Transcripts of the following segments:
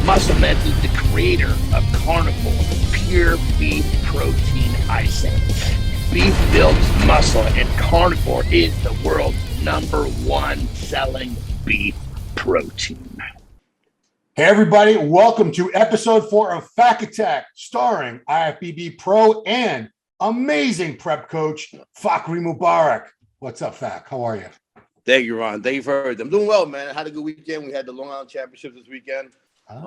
Musclemeds is the creator of Carnivor, pure beef protein icing. Beef builds muscle, and Carnivor is the world's #1 selling beef protein. Hey everybody, welcome to episode 4 of Fact Attack, starring IFBB pro and amazing prep coach, Fakhri Mubarak. What's up, Fak? How are you? Thank you, Ron. Thank you for everything. I'm doing well, man. I had a good weekend. We had the Long Island Championships this weekend. Danny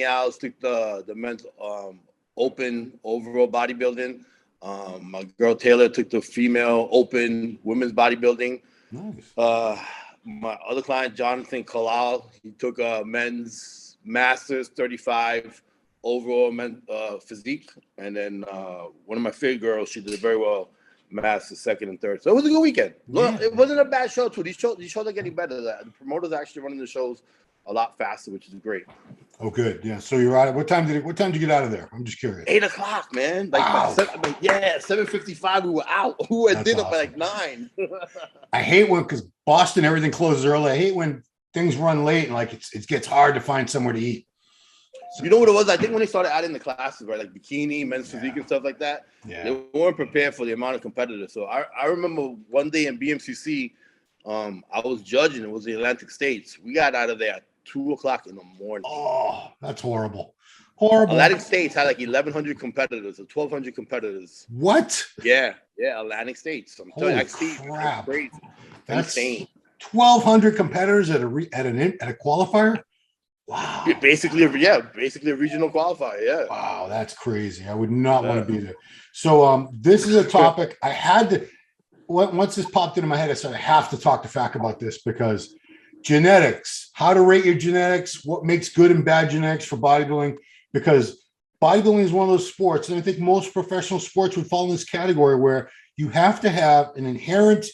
Alves took the men's open overall bodybuilding. My girl Taylor took the female open women's bodybuilding. Nice. My other client, Jonathan Kalal, he took a men's masters 35 overall physique. And then one of my favorite girls, she did very well, masters second and third. So it was a good weekend. Yeah. It wasn't a bad show, too. These shows are getting better. The promoters are actually running the shows a lot faster, which is great. Oh, good. Yeah. So you're out. What time did you get out of there? I'm just curious. 8 o'clock, man. Wow. 7:55. We were out. We were at dinner by 9. I hate because Boston, everything closes early. I hate when things run late and it gets hard to find somewhere to eat. You know what it was? I think when they started adding the classes, right, like bikini, men's physique, and stuff like that, they weren't prepared for the amount of competitors. So I remember one day in BMCC, I was judging. It was the Atlantic States. We got out of there at 2 o'clock in the morning. Oh, that's horrible. Horrible. Atlantic States had like 1,100 competitors or 1,200 competitors. What? Yeah, Atlantic States. I'm telling you, Crap. that's crazy. That's insane. 1,200 competitors at a qualifier. Wow. Basically a regional qualifier. Yeah. Wow, that's crazy. I would not want to be there. So this is a topic I had to. Once this popped into my head, I said I have to talk to Fak about this because genetics, how to rate your genetics, what makes good and bad genetics for bodybuilding, because bodybuilding is one of those sports, and I think most professional sports would fall in this category where you have to have an inherent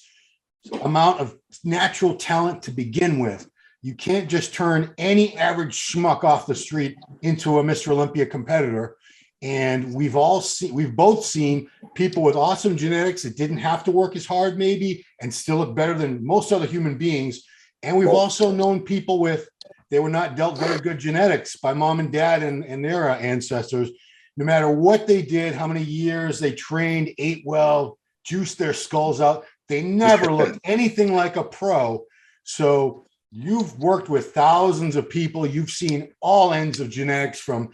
amount of natural talent to begin with. You can't just turn any average schmuck off the street into a Mr. Olympia competitor. And we've both seen people with awesome genetics that didn't have to work as hard maybe and still look better than most other human beings. And we've also known people they were not dealt very good genetics by mom and dad and their ancestors. No matter what they did, how many years they trained, ate well, juiced their skulls out, they never looked anything like a pro. So you've worked with thousands of people. You've seen all ends of genetics, from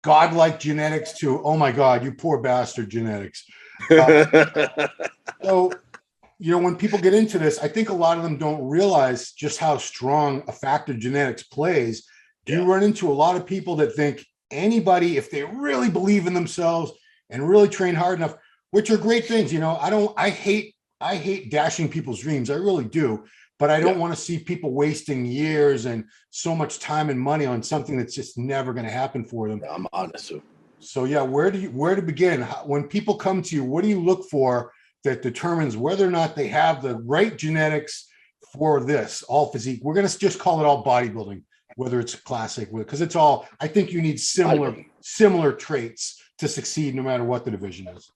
godlike genetics to, oh my God, you poor bastard genetics. So, when people get into this, I think a lot of them don't realize just how strong a factor genetics plays. You run into a lot of people that think anybody, if they really believe in themselves and really train hard enough, which are great things, I hate dashing people's dreams. I really do. But I don't want to see people wasting years and so much time and money on something that's just never going to happen for them. I'm honest. So where to begin? When people come to you, what do you look for that determines whether or not they have the right genetics for this all physique? We're going to just call it all bodybuilding, whether it's classic, because it's all. I think you need similar traits to succeed, no matter what the division is.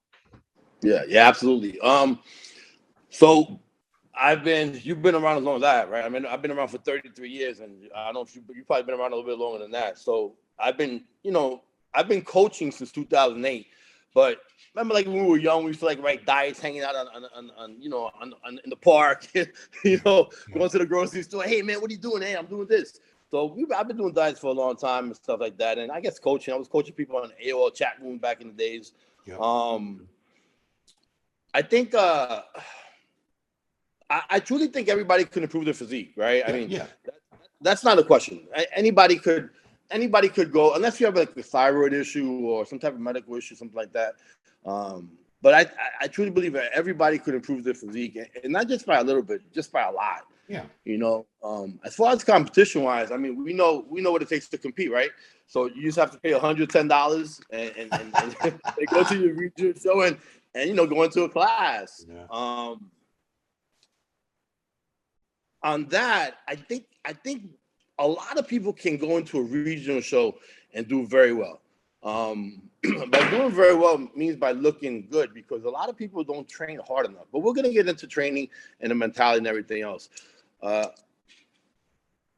Yeah, absolutely. So you've been around as long as I have, right? I mean, I've been around for 33 years, and I don't know if you've probably been around a little bit longer than that. So I've been coaching since 2008. But remember, like when we were young, we used to write diets, hanging out on in the park, going to the grocery store. Hey man, what are you doing? Hey, I'm doing this. So I've been doing diets for a long time and stuff like that. And I guess coaching, I was coaching people on the AOL chat room back in the days. Yep. I think I truly think everybody could improve their physique, right? That's not a question. Anybody could go, unless you have like a thyroid issue or some type of medical issue, something like that. But I truly believe that everybody could improve their physique, and not just by a little bit, just by a lot. Yeah. As far as competition wise, I mean, we know what it takes to compete, right? So you just have to pay $110 and go to your regional show and go into a class. Yeah. On that, I think a lot of people can go into a regional show and do very well. By doing very well means by looking good, because a lot of people don't train hard enough. But we're going to get into training and the mentality and everything else.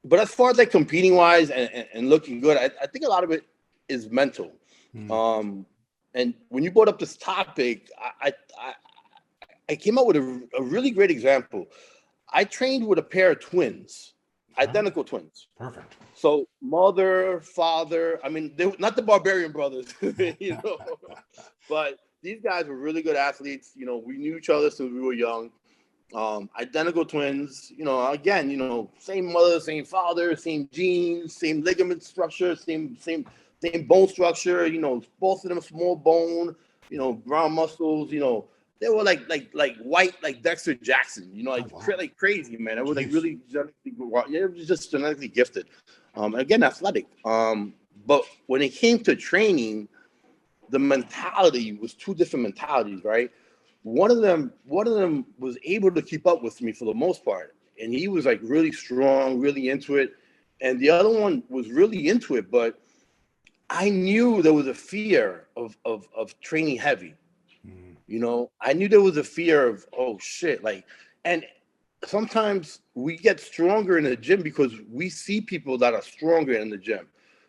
but as far as like competing wise and looking good, I think a lot of it is mental. And when you brought up this topic, I came up with a really great example. I trained with a pair of twins, identical twins. Perfect. So mother, father, I mean, they were not the Barbarian brothers, you know, but these guys were really good athletes. You know, we knew each other since we were young. Identical twins, you know, again, you know, same mother, same father, same genes, same ligament structure, same bone structure, you know, both of them small bone, you know, brown muscles, you know, they were like white, like Dexter Jackson, you know, like crazy, man. It was like really genetically, it was just genetically gifted. Again, athletic. But when it came to training, the mentality was two different mentalities, right? One of them was able to keep up with me for the most part, and he was like really strong, really into it, and the other one was really into it, but I knew there was a fear of training heavy. You know, I knew there was a fear of, oh shit, like, and sometimes we get stronger in the gym because we see people that are stronger in the gym.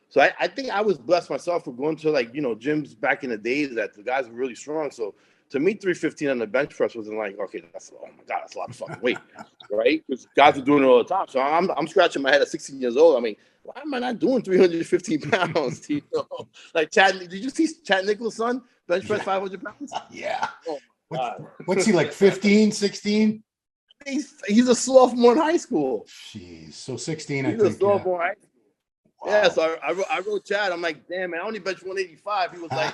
So I think I was blessed myself for going to, like, you know, gyms back in the days that the guys were really strong. So to me, 315 on the bench press wasn't like, okay, oh my God, that's a lot of fucking weight, right? Because guys are doing it all the time. So I'm scratching my head at 16 years old. I mean, why am I not doing 315 pounds? You know? Like Chad, did you see Chad Nichols' son bench press 500 pounds? Yeah. Oh my God. What's he, like 15, 16? He's a sophomore in high school. Jeez. So 16, he's I think. A sophomore in high school. Wow. Yeah, so I wrote Chad. I'm like, damn, man, I only bench 185. He was like,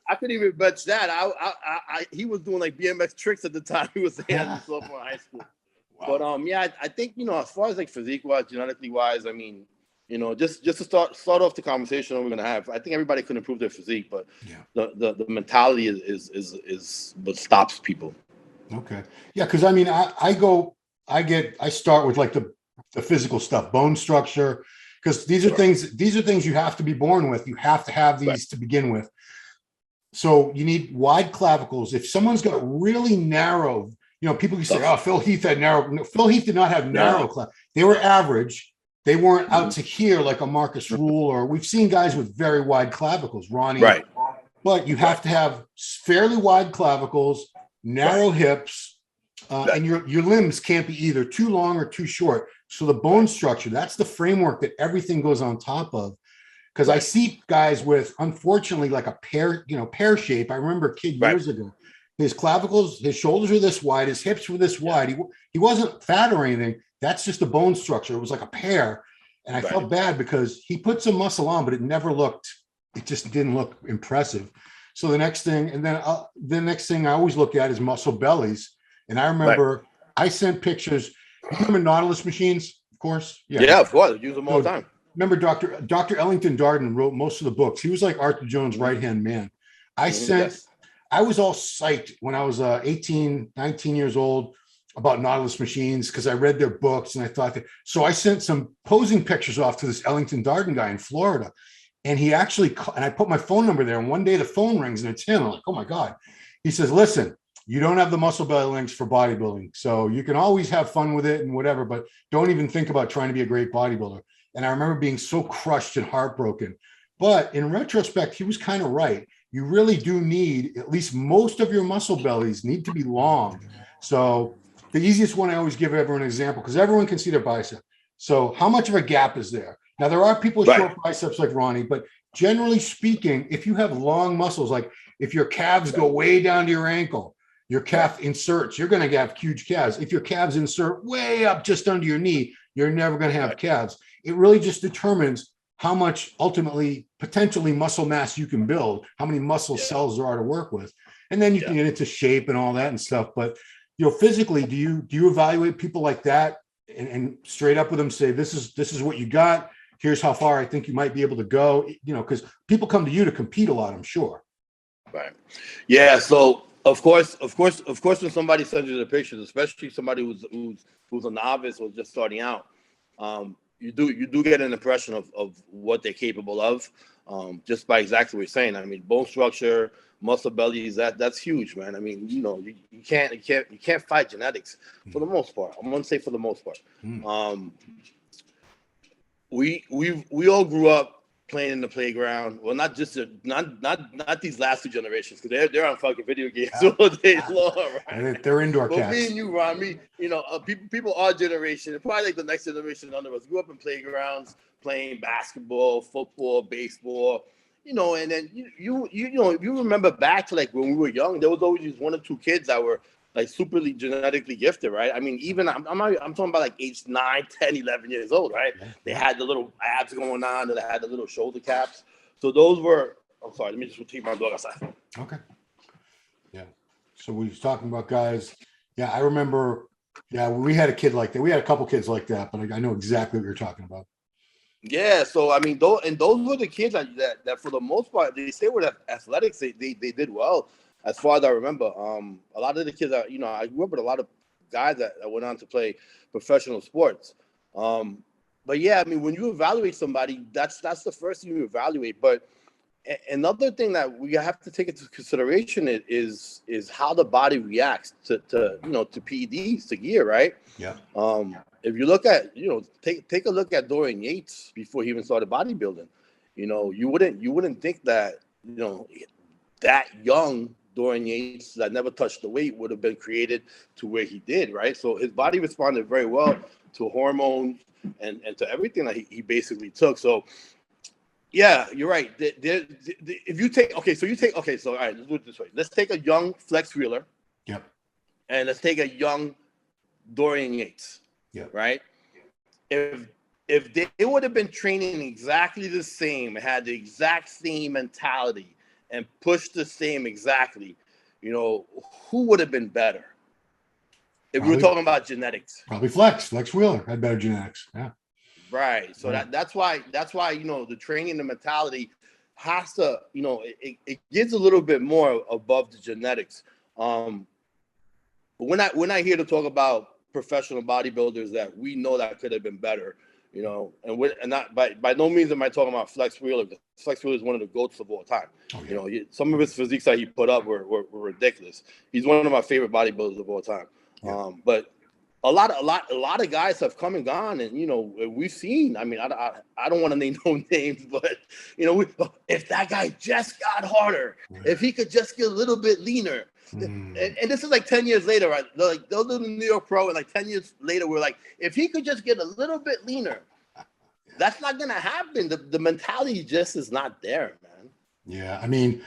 I couldn't even bench that. He was doing like BMX tricks at the time. He was saying as a sophomore in high school. Wow. But yeah, I think, you know, as far as like physique wise, genetically wise, I mean, you know, just to start off the conversation we're gonna have, I think everybody can improve their physique, but the mentality is what stops people. Okay. Yeah, because I mean, I start with like the physical stuff, bone structure, because these are things you have to be born with. You have to have these to begin with. So you need wide clavicles. If someone's got really narrow, you know, people can say, "Oh, Phil Heath had narrow." No, Phil Heath did not have narrow clavicles. They were average. They weren't out to here like a Marcus Rule, or we've seen guys with very wide clavicles, Ronnie. Right. But you have to have fairly wide clavicles, narrow hips, and your limbs can't be either too long or too short. So the bone structure, that's the framework that everything goes on top of. Because I see guys with, unfortunately, like a pear shape. I remember a kid years ago, his clavicles, his shoulders were this wide, his hips were this wide. He wasn't fat or anything. That's just the bone structure. It was like a pear. And I felt bad because he put some muscle on, but it just didn't look impressive. So the next thing I always look at is muscle bellies. And I remember I sent pictures. You remember Nautilus machines, of course? Yeah, of course. Use them all the time. Remember Dr. Ellington Darden wrote most of the books. He was like Arthur Jones' right-hand man. I was all psyched when I was 18, 19 years old about Nautilus machines because I read their books and I thought that. So I sent some posing pictures off to this Ellington Darden guy in Florida. And he actually, and I put my phone number there. And one day the phone rings and it's him. I'm like, oh my God. He says, listen, you don't have the muscle belly links for bodybuilding. So you can always have fun with it and whatever, but don't even think about trying to be a great bodybuilder. And I remember being so crushed and heartbroken. But in retrospect, he was kind of right. You really do need, at least most of your muscle bellies need to be long. So the easiest one I always give everyone an example, because everyone can see their bicep. So how much of a gap is there? Now, there are people with short biceps like Ronnie, but generally speaking, if you have long muscles, like if your calves go way down to your ankle, your calf inserts, you're going to have huge calves. If your calves insert way up just under your knee, you're never going to have calves. It really just determines how much ultimately potentially muscle mass you can build, how many muscle cells there are to work with. And then you can get into shape and all that and stuff. But, you know, physically, do you evaluate people like that and straight up with them say, this is what you got. Here's how far I think you might be able to go, you know, because people come to you to compete a lot, I'm sure. Right. Yeah. So of course, when somebody sends you the pictures, especially somebody who's a novice or just starting out, you do get an impression of what they're capable of, just by exactly what you're saying. I mean, bone structure, muscle bellies, that's huge, man. I mean, you know, you can't fight genetics for the most part. I'm gonna say for the most part. we all grew up playing in the playground. Well, not just not these last two generations, because they're on fucking video games all day long, right? And they're indoor But cats. me and you, Ron, people our generation, probably like the next generation under us, grew up in playgrounds playing basketball, football, baseball, and then you remember back to like when we were young, there was always just one or two kids that were like superly genetically gifted, right? I mean, even I'm talking about like age 9, 10, 11 years old, right? They had the little abs going on, and they had the little shoulder caps. So those were, I'm sorry, let me just take my dog outside. Okay. Yeah. So we was talking about guys. Yeah, I remember. Yeah, we had a kid like that. We had a couple kids like that, but I know exactly what you're talking about. Yeah, so I mean, those were the kids that for the most part, they say with athletics, they did well. As far as I remember, a lot of the kids that, I grew up with a lot of guys that went on to play professional sports. But yeah, I mean, when you evaluate somebody, that's the first thing you evaluate. But another thing that we have to take into consideration is how the body reacts to PEDs, to gear, right? Yeah. If you look at, take a look at Dorian Yates before he even started bodybuilding. You wouldn't think that, that young Dorian Yates that never touched the weight would have been created to where he did, right? So his body responded very well to hormones and to everything that he basically took. So yeah, you're right. If you take, so all right, let's do it this way. Let's take a young Flex Wheeler. Yep. And let's take a young Dorian Yates. Yep. Right? If they would have been training exactly the same, had the exact same mentality, and pushed the same exactly, who would have been better? If we were talking about genetics. Probably Flex Wheeler had better genetics. Yeah. Right. So that's why the training, the mentality has to, it gives a little bit more above the genetics. But we're not here to talk about professional bodybuilders that we know that could have been better, and not by no means am I talking about Flex Wheeler. Flex Wheeler is one of the GOATs of all time. Oh, yeah. Some of his physiques that he put up were ridiculous. He's one of my favorite bodybuilders of all time. Yeah. But a lot of guys have come and gone, and we've seen. I mean, I don't want to name no names, but if that guy just got harder, if he could just get a little bit leaner, and this is like 10 years later, right? Like they'll do the New York Pro, and like 10 years later, we're like, if he could just get a little bit leaner, that's not gonna happen. The mentality just is not there, man. Yeah, I mean,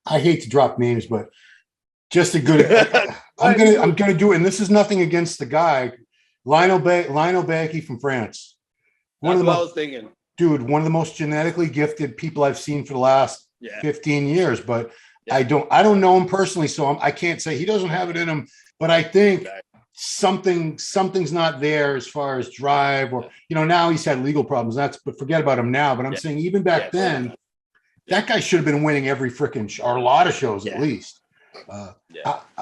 I hate to drop names, but just a good. I'm gonna do it, and this is nothing against the guy, Lionel Bacchi from France. That's what I was thinking, dude. One of the most genetically gifted people I've seen for the last 15 years, but I don't know him personally, so I can't say he doesn't have it in him. But I think something's not there as far as drive, or now he's had legal problems. But forget about him now. But I'm saying even back then, that guy should have been winning every freaking or a lot of shows at least. I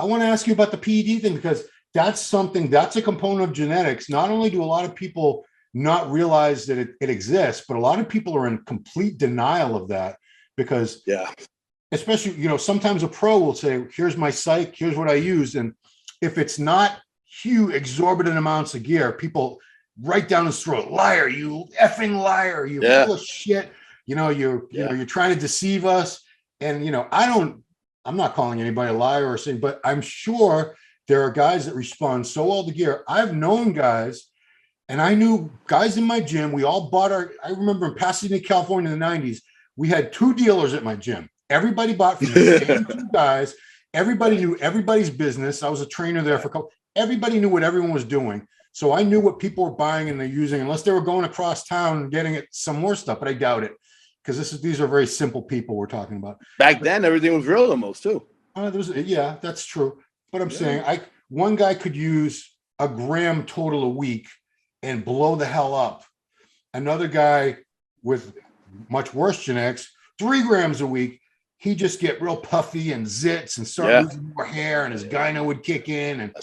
want to ask you about the PED thing, because that's a component of genetics. Not only do a lot of people not realize that it exists, but a lot of people are in complete denial of that, because especially, sometimes a pro will say, here's my psych, here's what I use. And if it's not huge, exorbitant amounts of gear, people right down his throat, liar, you effing liar, you full of shit. You're trying to deceive us. And, I'm not calling anybody a liar or saying, but I'm sure there are guys that respond so well to gear. I've known guys, and I knew guys in my gym. We all bought I remember in Pasadena, California in the 90s, we had 2 dealers at my gym. Everybody bought from the same 2 guys. Everybody knew everybody's business. I was a trainer there for a couple. Everybody knew what everyone was doing. So I knew what people were buying and they're using, unless they were going across town and getting it some more stuff, but I doubt it. Because these are very simple people we're talking about. Back then, everything was real almost too. That's true. But I'm saying one guy could use a gram total a week and blow the hell up. Another guy with much worse genetics, 3 grams a week, he just get real puffy and zits and start losing more hair, and his gyno would kick in. And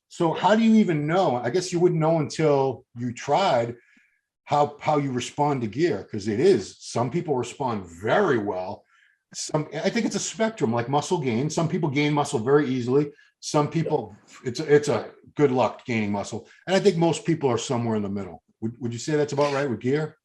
so how do you even know? I guess you wouldn't know until you tried how you respond to gear, because some people respond very well. I think it's a spectrum, like muscle gain. Some people gain muscle very easily. Some people, it's a good luck gaining muscle. And I think most people are somewhere in the middle. Would you say that's about right with gear?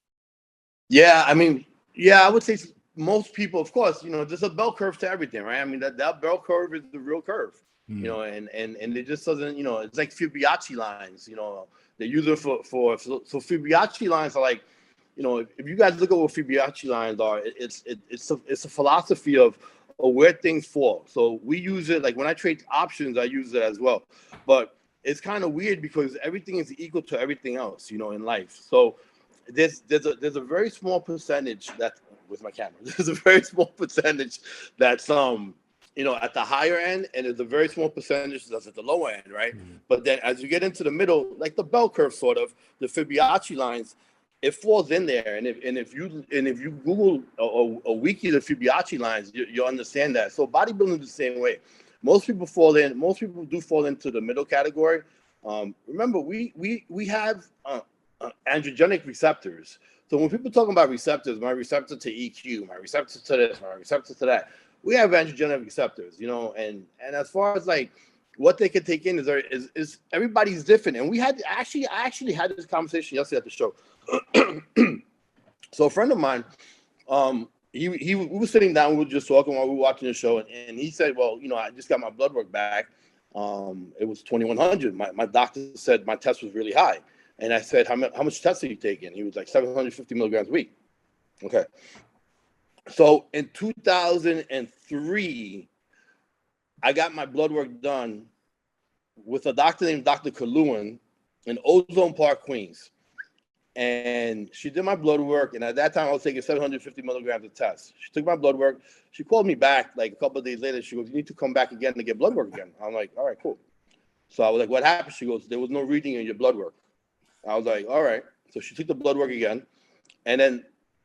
Yeah, I mean, yeah, I would say most people, of course, you know, there's a bell curve to everything, right? I mean, that bell curve is the real curve, you know, and it just doesn't, you know, it's like Fibonacci lines, you know, they use it so Fibonacci lines are like, you know, if you guys look at what Fibonacci lines are, it's a philosophy of where things fall. So we use it, like when I trade options, I use it as well, but it's kind of weird because everything is equal to everything else, you know, in life. So there's a very small percentage that with my camera, there's a very small percentage that's you know, at the higher end, and there's a very small percentage that's at the lower end, right? But then as you get into the middle, like the bell curve sort of, the Fibonacci lines, it falls in there. And if you Google a wiki of Fibonacci lines, you'll understand that. So bodybuilding is the same way. Most people do fall into the middle category. Remember, we have androgenic receptors. So when people talk about receptors, my receptor to EQ, my receptor to this, my receptor to that, we have androgenic receptors, you know, and as far as like what they can take in is everybody's different. And I actually had this conversation yesterday at the show. So a friend of mine, we were sitting down, we were just talking while we were watching the show, and he said, well, you know, I just got my blood work back. It was 2100. My doctor said my test was really high. And I said, how much tests are you taking? He was like 750 milligrams a week. Okay. So in 2003, I got my blood work done with a doctor named Dr. Kalouan in Ozone Park, Queens. And she did my blood work. And at that time, I was taking 750 milligrams of tests. She took my blood work. She called me back like a couple of days later. She goes, you need to come back again to get blood work again. I'm like, all right, cool. So I was like, what happened? She goes, there was no reading in your blood work. I was like, all right. So she took the blood work again. And then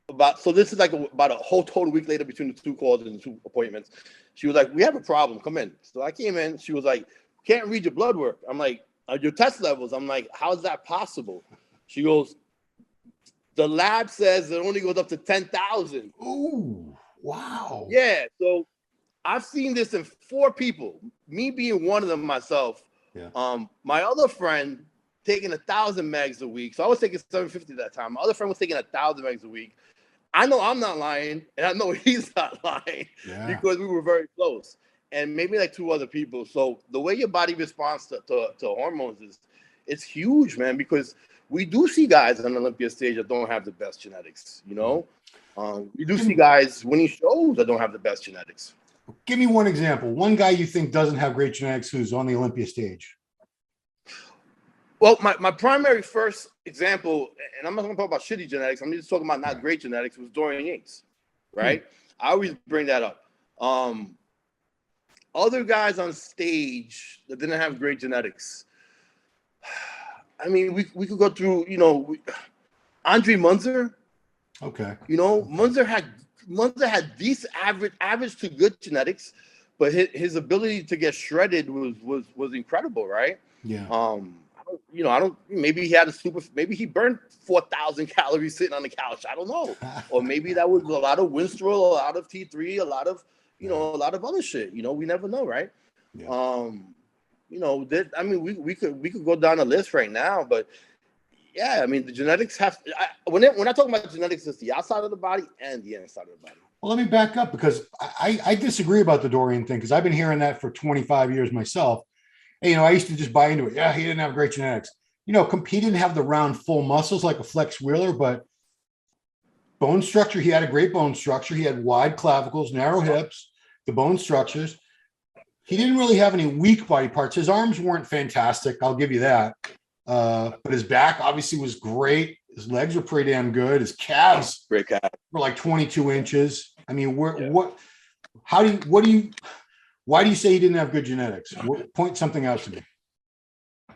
this is like about a whole total week later between the two calls and the two appointments. She was like, we have a problem. Come in. So I came in. She was like, can't read your blood work. I'm like, your test levels. I'm like, how is that possible? She goes, the lab says it only goes up to 10,000. Ooh, wow. Yeah. So I've seen this in 4 people, me being one of them myself. Yeah. My other friend taking 1,000 megs a week. So I was taking 750 at that time. My other friend was taking 1,000 megs a week. I know I'm not lying, and I know he's not lying because we were very close. And maybe like 2 other people. So the way your body responds to hormones it's huge, man, because we do see guys on the Olympia stage that don't have the best genetics, you know? We do see guys winning shows that don't have the best genetics. Give me one example. One guy you think doesn't have great genetics who's on the Olympia stage. Well, my primary first example, and I'm not going to talk about shitty genetics. I'm just talking about not great genetics, was Dorian Yates, right? I always bring that up. Other guys on stage that didn't have great genetics. I mean, we could go through, you know, Andre Munzer. Okay. You know, Munzer had decent average to good genetics, but his ability to get shredded was incredible, right? Yeah. Maybe he had maybe he burned 4,000 calories sitting on the couch. I don't know. Or maybe that was a lot of Winstrol, a lot of T3, a lot of, a lot of other shit. You know, we never know, right? Yeah. We could go down a list right now, but yeah, I mean, the genetics when I talk about genetics, it's the outside of the body and the inside of the body. Well, let me back up because I disagree about the Dorian thing because I've been hearing that for 25 years myself. And, I used to just buy into it. Yeah, he didn't have great genetics. He didn't have the round, full muscles like a Flex Wheeler, but bone structure, he had a great bone structure. He had wide clavicles, narrow hips, the bone structures. He didn't really have any weak body parts. His arms weren't fantastic. I'll give you that. But his back obviously was great. His legs were pretty damn good. His calves were like 22 inches. I mean, why do you say he didn't have good genetics? Point something out to me.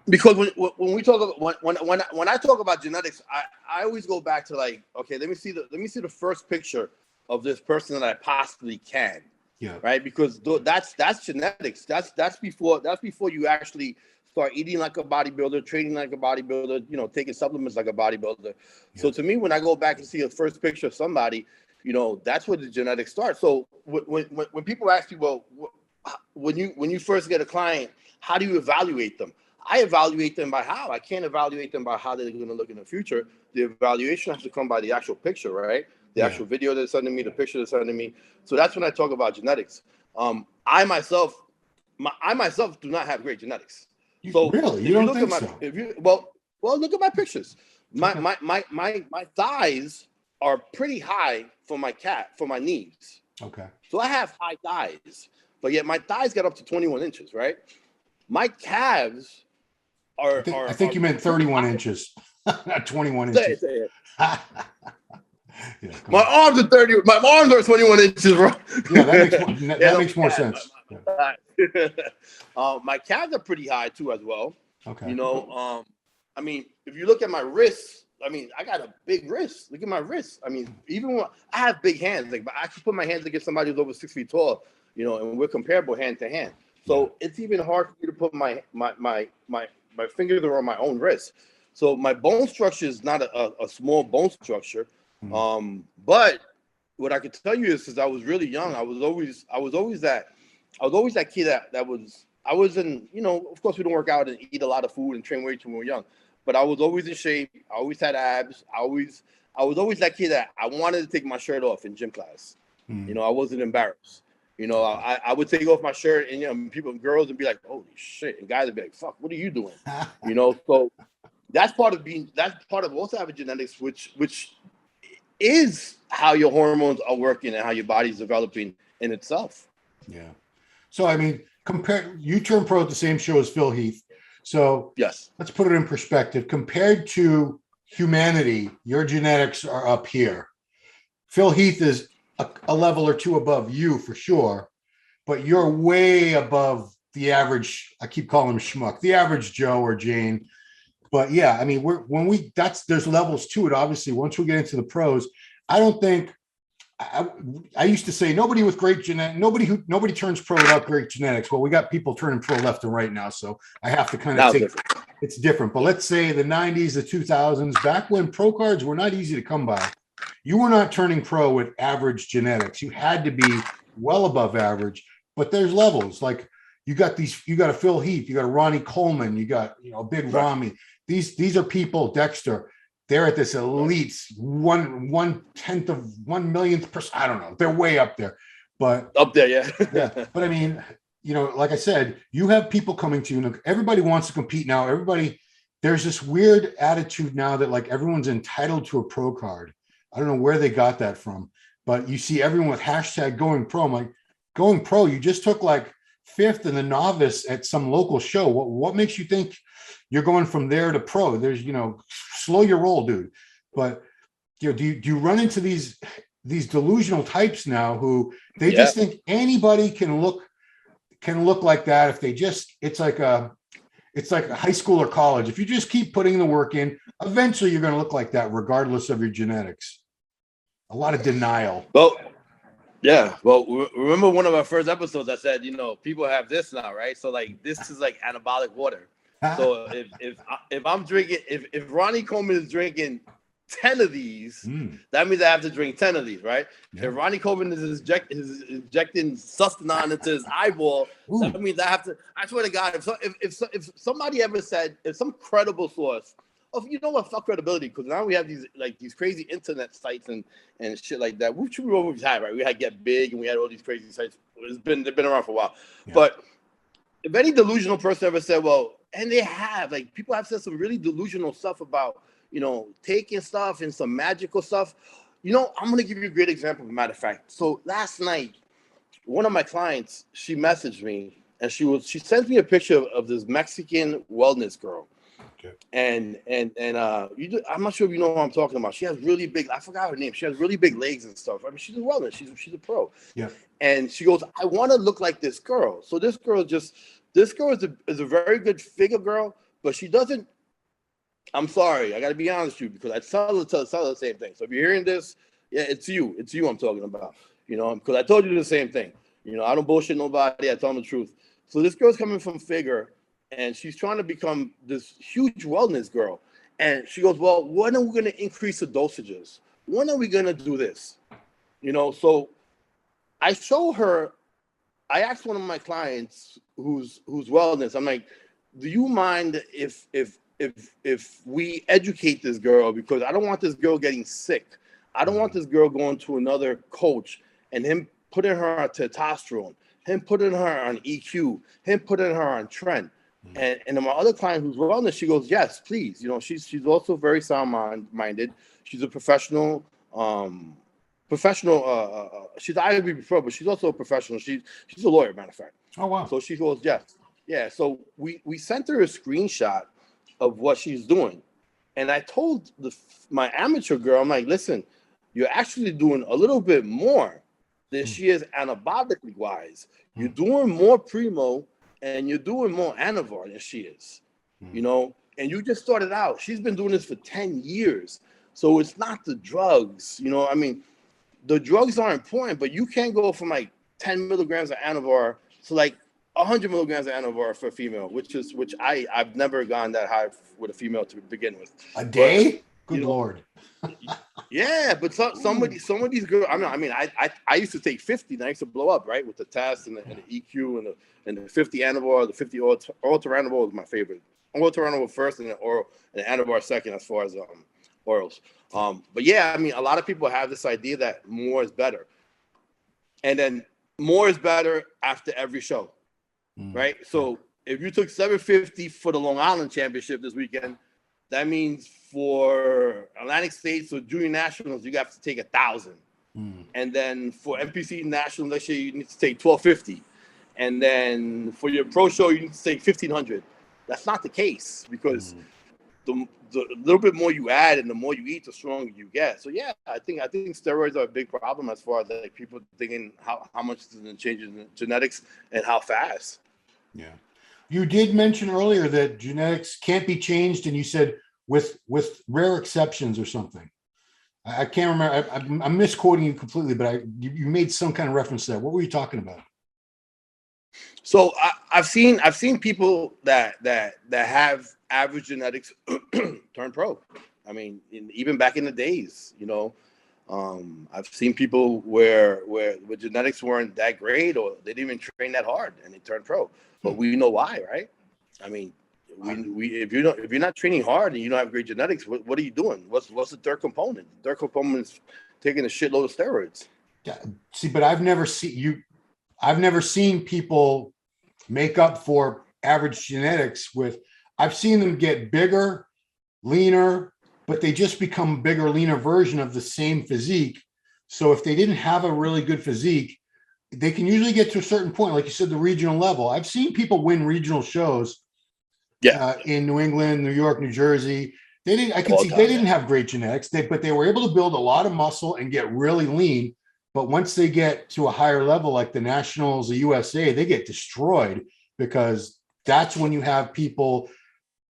Because when we talk about when I talk about genetics, I always go back to like, okay, let me see the first picture of this person that I possibly can. Yeah. Right. Because that's genetics. That's before you actually start eating like a bodybuilder, training like a bodybuilder, taking supplements like a bodybuilder. Yeah. So to me, when I go back and see a first picture of somebody, that's where the genetics start. So when people ask you, well, when you first get a client, how do you evaluate them? I evaluate them by how. I can't evaluate them by how they're going to look in the future. The evaluation has to come by the actual picture, right? The actual video they're sending me, the picture they're sending me. So that's when I talk about genetics. I myself do not have great genetics. So really, if you don't look think at my, so? if you well, look at my pictures. My thighs are pretty high for my knees. Okay. So I have high thighs, but yet my thighs got up to 21 inches, right? My calves are. I think you meant 31 inches, not 21 Say inches. it. Yeah, My arms are 30. My arms are 21 inches, bro. Yeah, that makes more sense. My calves are pretty high too, as well. Okay. You know, I mean, if you look at my wrists, I mean, I got a big wrist. Look at my wrists. I mean, even when I have big hands, like, but I can put my hands against somebody who's over 6 feet tall, you know, and we're comparable hand to hand. So it's even hard for me to put my fingers around my own wrist. So my bone structure is not a small bone structure. But what I could tell you is I was really young. I was always that kid I wasn't, you know, of course we don't work out and eat a lot of food and train weights when we were young, but I was always in shape. I always had abs. I was always that kid that I wanted to take my shirt off in gym class. You know, I wasn't embarrassed. You know, I would take off my shirt and, you know, girls would be like, holy shit. And guys would be like, fuck, what are you doing? You know, so that's part of also having genetics, which is how your hormones are working and how your body's developing in itself. Yeah. So, I mean, you turned pro at the same show as Phil Heath. So yes, let's put it in perspective. Compared to humanity, your genetics are up here. Phil Heath is a level or two above you for sure, but you're way above the average. I keep calling him schmuck, the average Joe or Jane. But yeah, I mean, there's levels to it. Obviously, once we get into the pros, I don't think I used to say nobody with great genetics, nobody turns pro without great genetics. Well, we got people turning pro left and right now, so I have to kind of take it's different. But let's say the 90s, the 2000s, back when pro cards were not easy to come by, you were not turning pro with average genetics. You had to be well above average. But there's levels. Like you got a Phil Heath, you got a Ronnie Coleman, you got a big Rami. These are people, Dexter. They're at this elite 1/10 of 1 millionth percent. I don't know. They're way up there, but up there, yeah. Yeah. But I mean, like I said, you have people coming to you. Everybody wants to compete now. There's this weird attitude now that like everyone's entitled to a pro card. I don't know where they got that from, but you see everyone with hashtag going pro. I'm like, going pro, you just took like 5th in the novice at some local show. What makes you think you're going from there to pro? There's, slow your roll, dude. But do you run into these delusional types now who they just think anybody can look like that if they just, it's like a high school or college. If you just keep putting the work in, eventually you're going to look like that regardless of your genetics. A lot of denial. Well, yeah. Well, remember one of our first episodes I said, people have this now, right? So like this is like anabolic water. So if I'm drinking, if Ronnie Coleman is drinking 10 of these, that means I have to drink 10 of these, right? Yeah. If Ronnie Coleman is injecting sustanon into his eyeball, that means I have to. I swear to God, if somebody ever said, if some credible source, fuck credibility, because now we have these crazy internet sites and shit like that, which we always had, right? We had Get Big and we had all these crazy sites. They've been around for a while, but if any delusional person ever said, well. And they have, people have said some really delusional stuff about, taking stuff and some magical stuff. I'm going to give you a great example, as a matter of fact. So last night, one of my clients, she messaged me and she sent me a picture of this Mexican wellness girl. Okay. And I'm not sure if you know what I'm talking about. She has really big, I forgot her name. She has really big legs and stuff. I mean, she's a wellness. She's a pro. Yeah. And she goes, I want to look like this girl. So this girl is a very good figure girl, but she doesn't. I'm sorry, I got to be honest with you because I tell her the same thing. So if you're hearing this, it's you I'm talking about. Because I told you the same thing. I don't bullshit nobody. I tell them the truth. So this girl's coming from figure, and she's trying to become this huge wellness girl. And she goes, well, when are we going to increase the dosages? When are we going to do this? So I show her. I asked one of my clients who's wellness. I'm like, do you mind if we educate this girl, because I don't want this girl getting sick. I don't want this girl going to another coach and him putting her on testosterone, him putting her on EQ, him putting her on trend. And then my other client who's wellness, she goes, yes, please. You know, she's also very sound-minded. She's a professional. She's IB before, but she's also a professional. She's a lawyer, matter of fact. Oh wow. So she goes, yes. Yeah. So we sent her a screenshot of what she's doing. And I told my amateur girl, I'm like, listen, you're actually doing a little bit more than she is anabolically wise. You're doing more primo and you're doing more anavar than she is, you know, and you just started out. She's been doing this for 10 years. So it's not the drugs, you know, I mean, the drugs are important, but you can't go from like 10 milligrams of anavar to like 100 milligrams of anavar for a female, which I've never gone that high with a female to begin with. A day? But, good Lord. Yeah, but some of these girls. I used to take 50, and I used to blow up, right, with the test and the EQ and the 50 anavar, the 50 oral anavar was my favorite. Oral anavar first, and the oral and the anavar second as far as orals. But yeah, I mean, a lot of people have this idea that more is better, and then more is better after every show, right? So if you took 750 for the Long Island Championship this weekend, that means for Atlantic States or Junior Nationals, you have to take 1,000. And then for NPC National, let's say you need to take 1,250. And then for your pro show, you need to take 1,500. That's not the case, because the little bit more you add and the more you eat, the stronger you get. So yeah, I think steroids are a big problem as far as like people thinking how much does it change in genetics and how fast. Yeah. You did mention earlier that genetics can't be changed, and you said with rare exceptions or something. I can't remember. I'm misquoting you completely, but you made some kind of reference to that. What were you talking about? So I've seen people that have average genetics turn pro. I mean, even back in the days, you know, I've seen people where genetics weren't that great, or they didn't even train that hard, and they turned pro. But we know why, right? I mean, if you're not training hard and you don't have great genetics, what are you doing? What's the third component? The third component is taking a shitload of steroids. Yeah. See, but I've never seen people make up for average genetics with. I've seen them get bigger, leaner, but they just become bigger, leaner version of the same physique. So if they didn't have a really good physique, they can usually get to a certain point, like you said, the regional level. I've seen people win regional shows in New England, New York, New Jersey. They didn't have great genetics, but they were able to build a lot of muscle and get really lean. But once they get to a higher level, like the Nationals, the USA, they get destroyed, because that's when you have people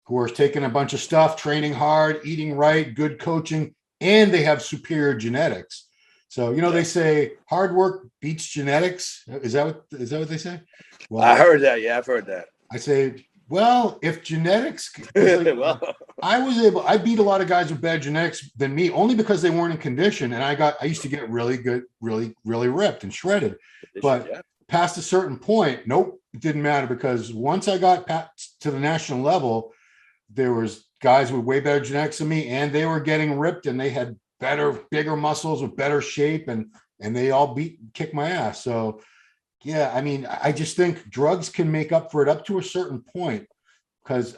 who are taking a bunch of stuff, training hard, eating right, good coaching, and they have superior genetics. So, you know, they say hard work beats genetics. Is that what they say? Well, I heard that. Yeah, I've heard that. I say, well, if genetics, I beat a lot of guys with bad genetics than me, only because they weren't in condition. And I used to get really good, really, really ripped and shredded. But past a certain point, nope, it didn't matter, because once I got to the national level, there was guys with way better genetics than me, and they were getting ripped, and they had bigger muscles with better shape, and they all kicked my ass. So yeah, I mean, I just think drugs can make up for it up to a certain point, because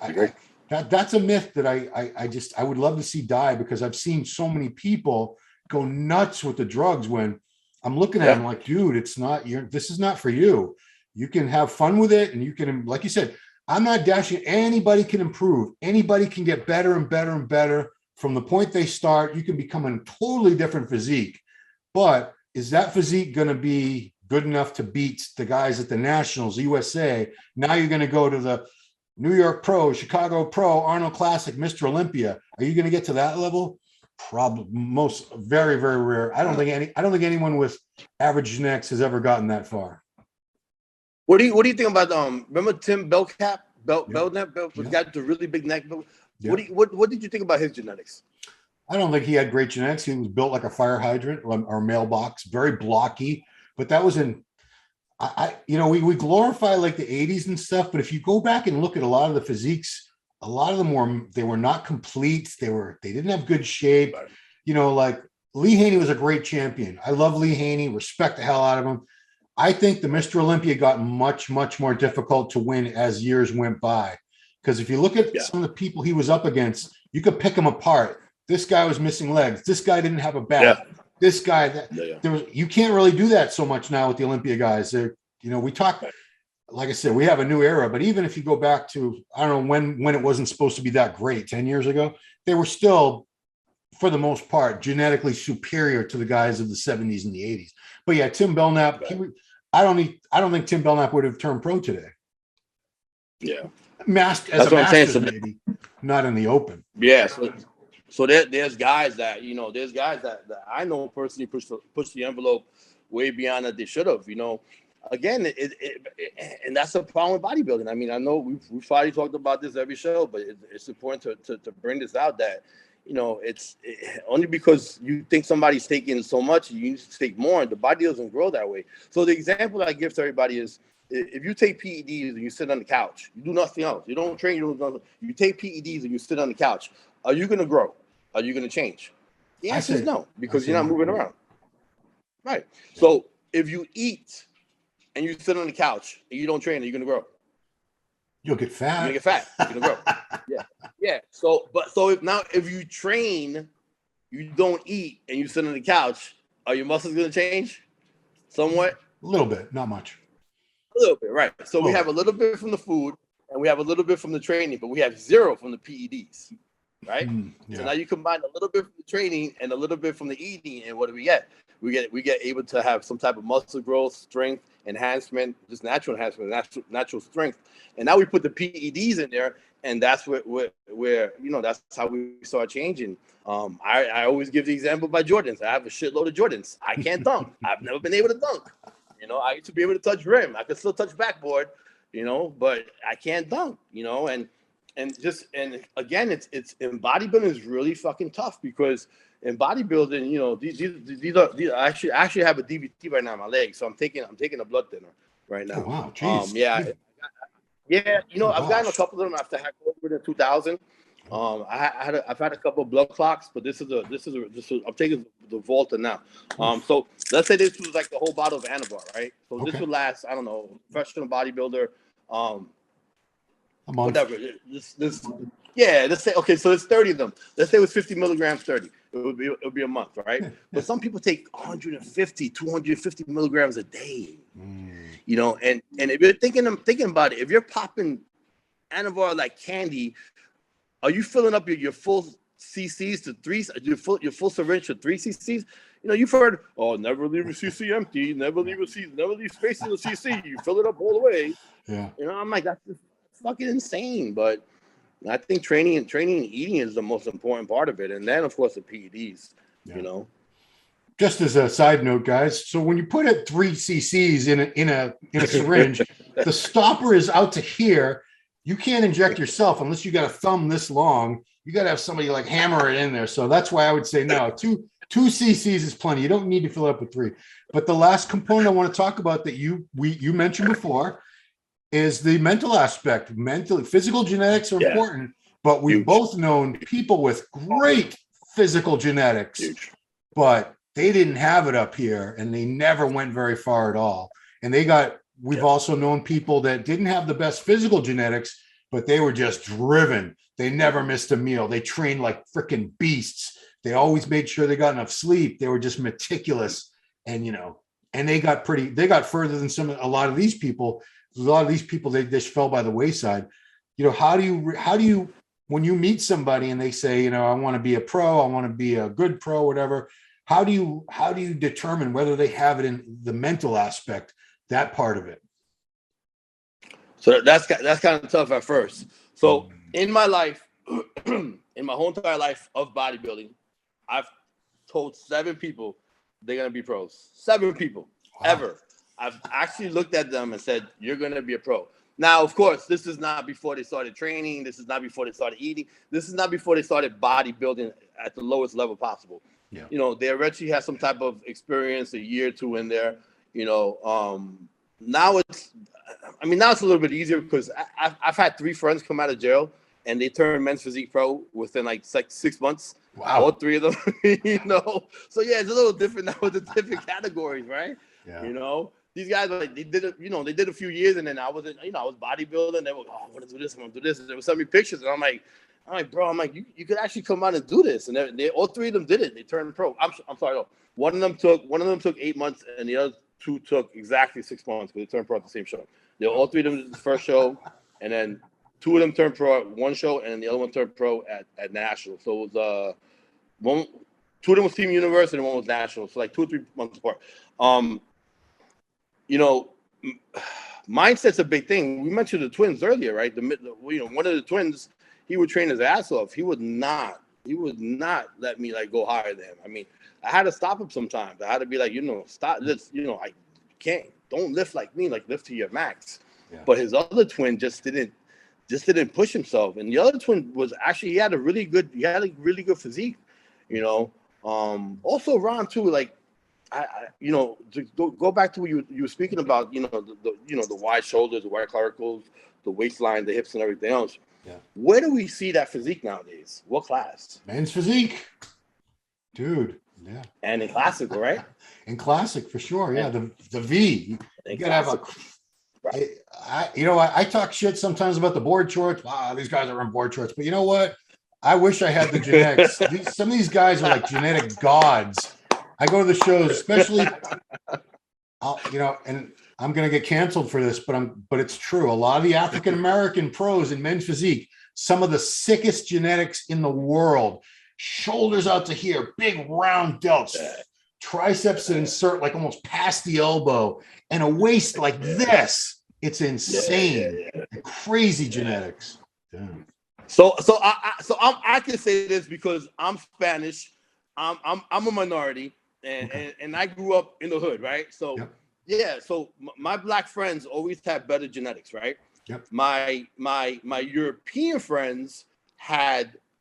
that's a myth that I would love to see die, because I've seen so many people go nuts with the drugs when I'm looking at them like, dude, this is not for you. You can have fun with it, and you can, like you said, I'm not dashing. Anybody can improve. Anybody can get better and better and better. From the point they start, you can become a totally different physique. But is that physique going to be good enough to beat the guys at the Nationals, USA? Now you're going to go to the New York Pro, Chicago Pro, Arnold Classic, Mr. Olympia. Are you going to get to that level? Probably very, very rare. I don't think anyone with average genetics has ever gotten that far. What do you think about remember Tim Belknap? Belknap got the really big neck. Yeah. What did you think about his genetics? I don't think he had great genetics. He was built like a fire hydrant or mailbox, very blocky. But that was we glorify like the 80s and stuff, but if you go back and look at a lot of the physiques, a lot of them they were not complete. They didn't have good shape. Like Lee Haney was a great champion. I love Lee Haney, respect the hell out of him. I think the Mr. Olympia got much, much more difficult to win as years went by. Because if you look at some of the people he was up against, you could pick them apart. This guy was missing legs. This guy didn't have a back. Yeah. This guy, you can't really do that so much now with the Olympia guys. We talk, like I said, we have a new era, but even if you go back to, I don't know when it wasn't supposed to be that great, 10 years ago, they were still, for the most part, genetically superior to the guys of the 70s and the 80s. But yeah, Tim Belknap, I don't think Tim Belknap would have turned pro today. Yeah. As a master, maybe, not in the open. Yeah. So there's guys that, that I know personally push the envelope way beyond that they should have, Again, and that's the problem with bodybuilding. I mean, I know we've probably talked about this every show, but it's important to bring this out that, it's only because you think somebody's taking so much, you need to take more, and the body doesn't grow that way. So the example I give to everybody is, if you take PEDs and you sit on the couch, you do nothing else. You don't train, you take PEDs and you sit on the couch. Are you going to grow? Are you going to change? The answer is no, because you're not moving around. Right. So if you eat and you sit on the couch and you don't train, are you going to grow? You'll get fat. You're going to get fat. You're going to grow. Yeah. Yeah. So if you train, you don't eat, and you sit on the couch, are your muscles going to change? Somewhat? A little bit, not much. A little bit, right. So we have a little bit from the food, and we have a little bit from the training, but we have zero from the PEDs, right? So now you combine a little bit from the training and a little bit from the eating, and what do we get? We get able to have some type of muscle growth, strength, enhancement, just natural enhancement, natural strength. And now we put the PEDs in there, and that's where that's how we start changing. I always give the example by Jordans. I have a shitload of Jordans. I can't dunk. I've never been able to dunk. I used to be able to touch rim. I could still touch backboard, but I can't dunk, and again, it's in bodybuilding is really fucking tough, because in bodybuilding, these are I actually have a DVT right now on my leg, so I'm taking a blood thinner right now. Oh, wow, jeez. I've gotten a couple of them after I had COVID in 2000. I've had a couple of blood clocks, but this is I'm taking the Volta now. So let's say this was like the whole bottle of Anavar, right? So this would last, I don't know, professional bodybuilder, a month. Whatever. Let's say, okay, so it's 30 of them. Let's say it was 50 milligrams, 30. It would be a month, right? But some people take 150, 250 milligrams a day. And if you're thinking about it, if you're popping Anavar like candy, are you filling up your full cc's to three? Your full syringe to 3 cc's? You've heard, never leave a cc empty, never leave space in the cc. You fill it up all the way. Yeah. I'm like, that's just fucking insane. But I think training and eating is the most important part of it, and then of course the PEDs. Just as a side note, guys, so when you put it 3 cc's in a syringe, the stopper is out to here. You can't inject yourself unless you got a thumb this long. You got to have somebody like hammer it in there. So that's why I would say no. 2 cc's is plenty. You don't need to fill it up with 3. But the last component I want to talk about that you mentioned before is the mental aspect. Physical genetics are important, but we've both known people with great physical genetics, but they didn't have it up here, and they never went very far at all. And we've also known people that didn't have the best physical genetics, but they were just driven. They never missed a meal. They trained like freaking beasts. They always made sure they got enough sleep. They were just meticulous, and they got further than a lot of these people. A lot of these people, they just fell by the wayside. How do you when you meet somebody and they say, I want to be a pro, I want to be a good pro, whatever. How do you determine whether they have it in the mental aspect? That part of it. So that's kind of tough at first. So in my life, in my whole entire life of bodybuilding, I've told 7 people they're going to be pros. 7 people ever. I've actually looked at them and said, you're going to be a pro. Now, of course, this is not before they started training. This is not before they started eating. This is not before they started bodybuilding at the lowest level possible. They eventually have some type of experience, a year or 2 in there. now it's a little bit easier because I've had 3 friends come out of jail and they turned men's physique pro within like 6 months. Wow. All 3 of them, So yeah, it's a little different now with the different categories, right? Yeah. These guys like they did a few years, and then I was bodybuilding. They were, I want to do this, I want to do this. And they would send me pictures, and I'm like, bro, you could actually come out and do this. And they all 3 of them did it. They turned pro. I'm sorry, no. One of them took 8 months, and the other 2 took exactly 6 months because they turned pro at the same show. They all 3 of them did the first show, and then 2 of them turned pro at one show, and then the other one turned pro at national. So it was 2 of them was Team Universe, and 1 was national. So like 2 or 3 months apart. Mindset's a big thing. We mentioned the twins earlier, right? One of the twins, he would train his ass off. He would not let me like go higher than him. I mean, I had to stop him sometimes. I had to be like, stop this. I don't lift like me, like lift to your max. Yeah. But his other twin just didn't push himself. And the other twin was actually, he had a really good physique, Also Ron too, like, to go back to what you were speaking about, the wide shoulders, the wide clavicles, the waistline, the hips, and everything else. Yeah. Where do we see that physique nowadays? What class? Men's physique, dude. Yeah. And in classic, right? In classic for sure. Yeah. The V. You gotta have a. Right. I talk shit sometimes about the board shorts. Wow, these guys are in board shorts. But you know what? I wish I had the genetics. Some of these guys are like genetic gods. I go to the shows, especially, and I'm going to get canceled for this, but it's true. A lot of the African-American pros in men's physique, some of the sickest genetics in the world, shoulders out to here, big round delts, triceps that insert like almost past the elbow, and a waist like this. It's insane. Crazy genetics. Damn. So I can say this because I'm Spanish. I'm a minority. And I grew up in the hood, right? So so my black friends always had better genetics, right? Yep. My European friends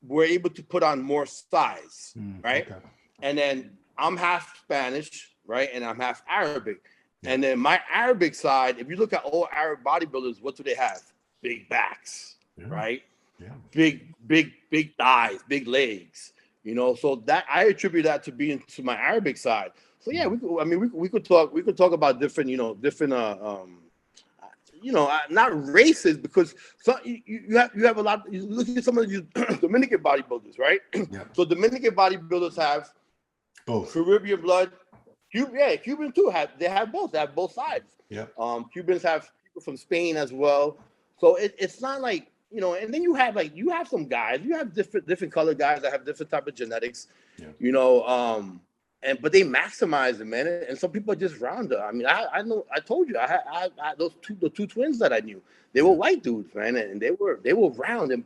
were able to put on more size, right? Okay. And then I'm half Spanish, right? And I'm half Arabic. Yep. And then my Arabic side, if you look at all Arab bodybuilders, what do they have? Big backs, right? Yeah. Big thighs, big legs. So that I attribute that to being to my Arabic side. So yeah, we could talk about different, not races, because you have a lot. You look at some of these Dominican bodybuilders, right? Yeah. So Dominican bodybuilders have both Caribbean blood. Cuban too they have both. They have both sides. Yeah. Cubans have people from Spain as well. So it's not like. And then you have some guys, you have different colored guys that have different type of genetics, but they maximize it, man. And some people are just rounder. I mean, I know, I told you, I had the 2 twins that I knew. They were white dudes, man, and they were round. And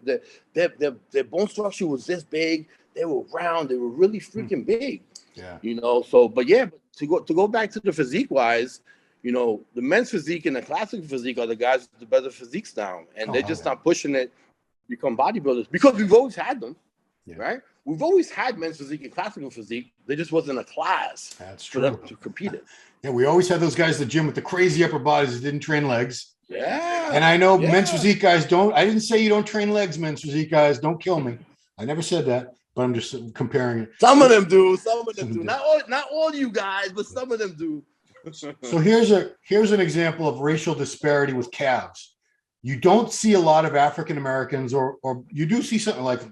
their bone structure was this big. They were round. They were really freaking big. Yeah. But to go back to the physique wise. The men's physique and the classic physique are the guys with the better physiques now. And they're just not pushing it to become bodybuilders because we've always had them, right? We've always had men's physique and classical physique. There just wasn't a class for them to compete in. Yeah, we always had those guys at the gym with the crazy upper bodies that didn't train legs. Yeah. And I know men's physique guys I didn't say you don't train legs, men's physique guys. Don't kill me. I never said that, but I'm just comparing it. Some of them do. Not all you guys, but some of them do. So here's an example of racial disparity with calves. You don't see a lot of African Americans, or you do see something like,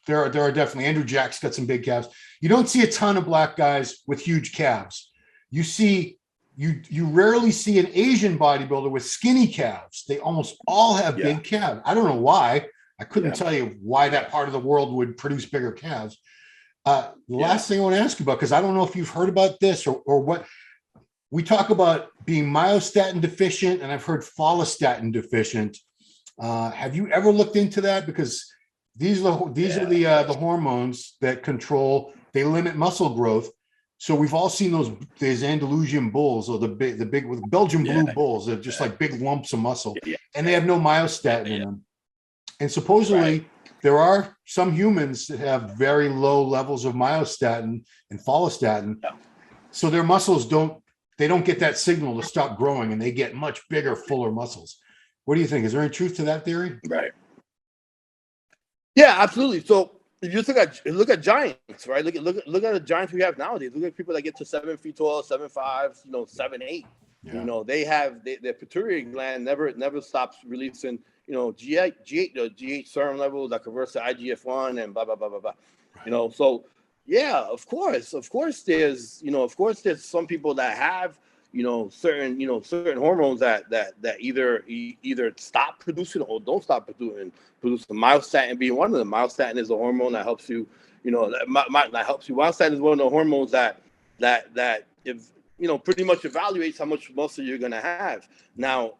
there are definitely Andrew Jack's got some big calves. You don't see a ton of black guys with huge calves. You rarely see an Asian bodybuilder with skinny calves. They almost all have big calves. I don't know why. I couldn't tell you why that part of the world would produce bigger calves. The last thing I want to ask you about, because I don't know if you've heard about this or what. We talk about being myostatin deficient, and I've heard follistatin deficient. Have you ever looked into that? Because these are the hormones that they limit muscle growth. So we've all seen these Andalusian bulls, or the big with Belgian blue bulls. They're just like big lumps of muscle, and they have no myostatin in them. And supposedly there are some humans that have very low levels of myostatin and follistatin, so their muscles they don't get that signal to stop growing, and they get much bigger, fuller muscles. What do you think? Is there any truth to that theory? Right. Yeah, absolutely. So if you look at giants, right? Look at the giants we have nowadays. Look at people that get to 7 feet tall, 7'5", 7'8". Yeah. They have their pituitary gland never stops releasing, GH serum levels that converts to IGF-1 and blah blah blah blah blah. So yeah, of course there's some people that have certain hormones that either stop producing or don't stop producing. Myostatin being one of them. Myostatin is a hormone that helps you, that helps you. Myostatin is one of the hormones that if pretty much evaluates how much muscle you're gonna have. Now,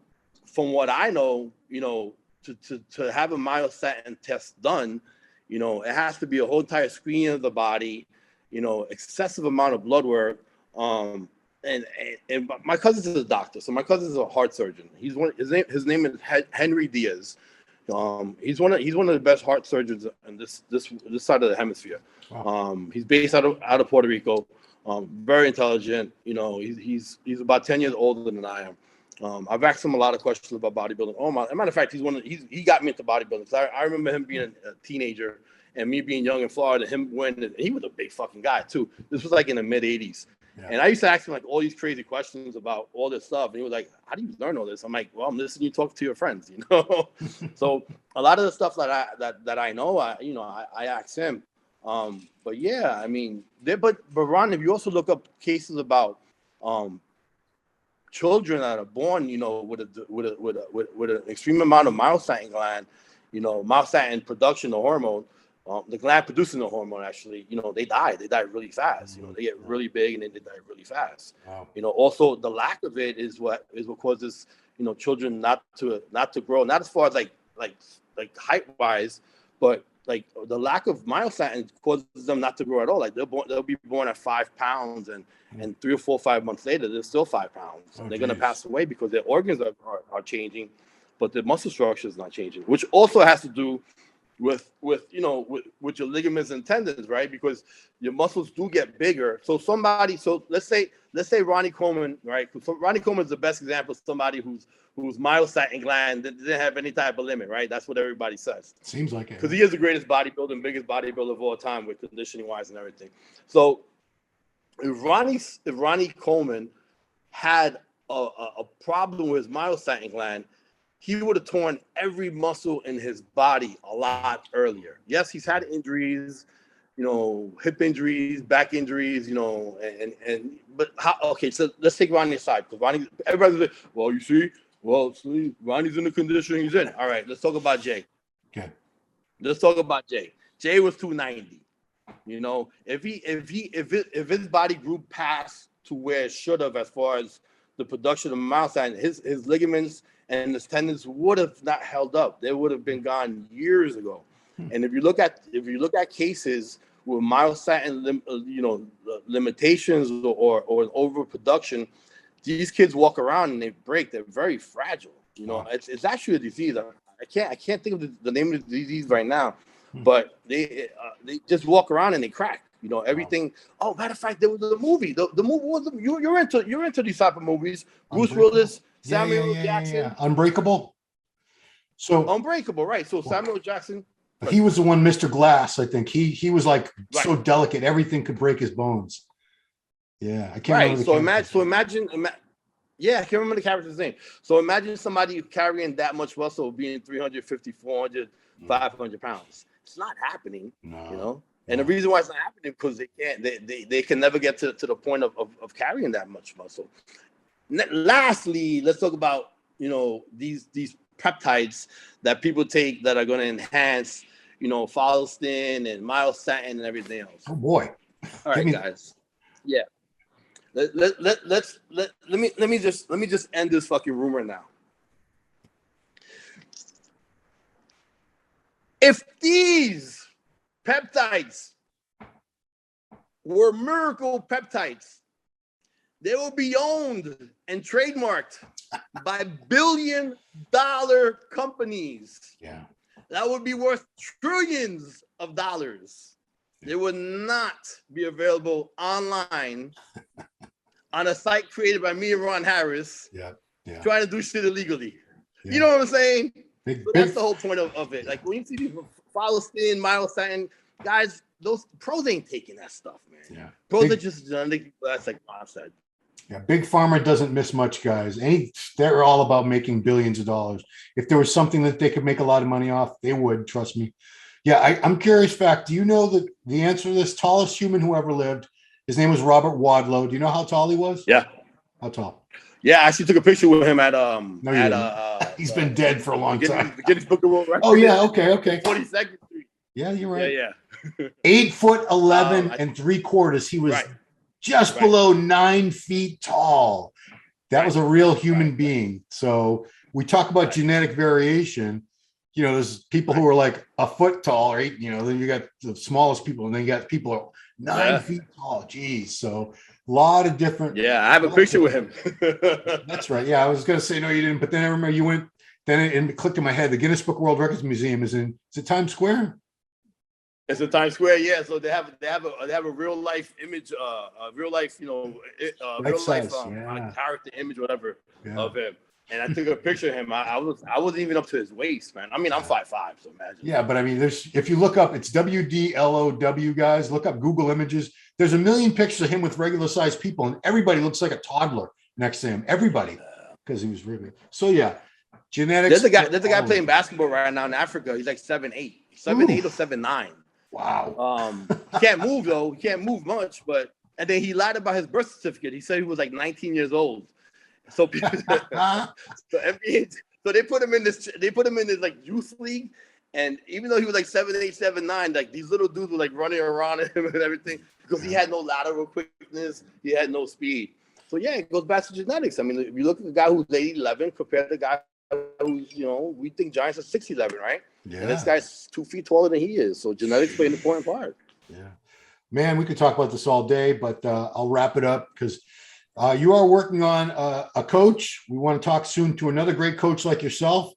from what I know, to have a myostatin test done, it has to be a whole entire screening of the body, excessive amount of blood work. And my cousin's a doctor, so my cousin's a heart surgeon. His name is Henry Diaz. He's one of the best heart surgeons in this side of the hemisphere. Wow. He's based out of Puerto Rico. Very intelligent. He's about 10 years older than I am. I've asked him a lot of questions about bodybuilding. As a matter of fact, he got me into bodybuilding. So I remember him being a teenager and me being young in Florida. He was a big fucking guy too. This was like in the mid '80s. Yeah. And I used to ask him like all these crazy questions about all this stuff. And he was like, how do you learn all this? I'm like, well, I'm listening to you talk to your friends, So a lot of the stuff that I know, I ask him. But yeah, I mean, but Ron, if you also look up cases about children that are born, with an extreme amount of myostatin gland, myostatin production, the hormone, the gland producing the hormone, actually, they die really fast. They get really big and then they die really fast. Wow. Also the lack of it is what causes, children not to grow, not as far as like height wise, but like the lack of myostatin causes them not to grow at all. Like they'll be born at 5 pounds and 3 or 4 or 5 months later, they're still 5 pounds. They're going to pass away because their organs are changing, but the muscle structure is not changing, which also has to do with your ligaments and tendons, right? Because your muscles do get bigger. So let's say Ronnie Coleman, right? So Ronnie Coleman is the best example of somebody whose myostatin gland didn't have any type of limit, right? That's what everybody says. Seems like it. Because he is the greatest bodybuilder, biggest bodybuilder of all time with conditioning wise and everything. So if Ronnie Coleman had a problem with his myostatin gland, he would have torn every muscle in his body a lot earlier. Yes, he's had injuries, hip injuries, back injuries, but how? Okay, so let's take Ronnie aside, because everybody's like, well, see, Ronnie's in the condition he's in. All right, let's talk about Jay. Okay. Let's talk about Jay. Jay was 290. If his body grew past to where it should have as far as the production of myostatin, his ligaments and his tendons would have not held up. They would have been gone years ago. And if you look at cases with myostatin, limitations or overproduction, these kids walk around and they break. They're very fragile. It's actually a disease. I can't think of the name of the disease right now, but they just walk around and they crack. Everything. Oh, matter of fact, there was a movie. The movie was you're into these type of movies. Bruce Willis, Samuel Jackson. Yeah. Unbreakable. So Unbreakable, right? So Samuel Jackson. He was the one, Mr. Glass. I think he was like so delicate, everything could break his bones. Yeah, I can't remember. Yeah, I can't remember the character's name. So imagine somebody carrying that much muscle, being 350, 400, 500 pounds. It's not happening. No. And the reason why it's not happening because they can never get to the point of carrying that much muscle. Lastly, let's talk about these peptides that people take that are going to enhance follistin and myostatin and everything else. Oh boy! All right, guys. Yeah. Let me just end this fucking rumor now. If these peptides were miracle peptides, they will be owned and trademarked by billion-dollar companies. Yeah. That would be worth trillions of dollars. They would not be available online on a site created by me and Ron Harris. Yeah. Trying to do shit illegally. Yeah. You know what I'm saying? Big, So that's the whole point of it. Like when you see people follow-stin, myostatin, guys, those pros ain't taking that stuff, man. Yeah. Pros are just genetic. That's like Ron said. Yeah, Big Pharma doesn't miss much, guys. They're all about making billions of dollars. If there was something that they could make a lot of money off, they would, trust me. Yeah, I'm curious, Fact, do you know the answer to this? Tallest human who ever lived, his name was Robert Wadlow. Do you know how tall he was? Yeah. How tall? Yeah, I actually took a picture with him at he's been dead for a long time. The Guinness Book of World Records. Oh yeah, okay. 42nd Street. Yeah, you're right. Yeah. 8'11" and 3/4. He was just below 9 feet tall. That was a real human being. So we talk about genetic variation. You know, there's people who are like a foot tall, right? You know, then you got the smallest people, and then you got people who are 9 feet tall. Geez. So a lot of different. Yeah, I have a picture with him. That's right. Yeah, I was going to say, no, you didn't. But then I remember you went, then it clicked in my head. The Guinness Book of World Records Museum is it Times Square? It's in Times Square, yeah. So they have a real life image, real life, real life character image, whatever, of him. And I took a picture of him. I wasn't even up to his waist, man. I mean, I'm 5'5", so imagine. Yeah, but I mean, if you look up, it's WDLOW, guys. Look up Google Images. There's a million pictures of him with regular sized people, and everybody looks like a toddler next to him. Everybody, because he was really. So yeah, genetics. There's a guy playing basketball right now in Africa. He's like 7'8", 7'8" or 7'9". Wow. He can't move though. He can't move much, and then he lied about his birth certificate. He said he was like 19 years old. So they put him in this like youth league, and even though he was like 7'8", 7'9", like these little dudes were like running around him and everything because he had no lateral quickness, he had no speed. So yeah, it goes back to genetics. I mean, if you look at the guy who's 8'11" compared to the guy who's, we think giants are 6'11", right? Yeah. And this guy's 2 feet taller than he is. So genetics play an important part. Yeah, man, we could talk about this all day, but I'll wrap it up because. You are working on a coach. We want to talk soon to another great coach like yourself.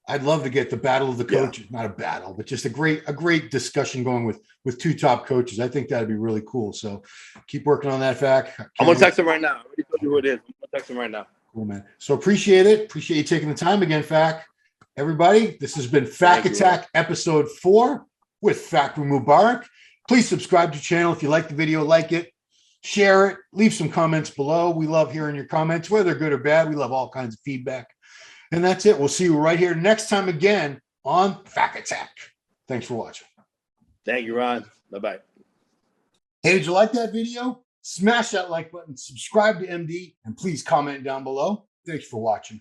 I'd love to get the battle of the coaches, not a battle, but just a great discussion going with two top coaches. I think that'd be really cool. So keep working on that, Fact. I'm going to text him right now. I already told you who it is. I'm going to text him right now. Cool, man. So appreciate it. Appreciate you taking the time again, Fact. Everybody, this has been Fact Attack episode 4 with Fakhri Mubarak. Please subscribe to the channel if you like the video, like it. Share it, leave some comments below. We love hearing your comments, whether good or bad. We love all kinds of feedback. And that's it. We'll see you right here next time again on Fact Attack. Thanks for watching. Thank you, Ron. Bye-bye. Hey, did you like that video? Smash that like button, subscribe to MD, and please comment down below. Thanks for watching.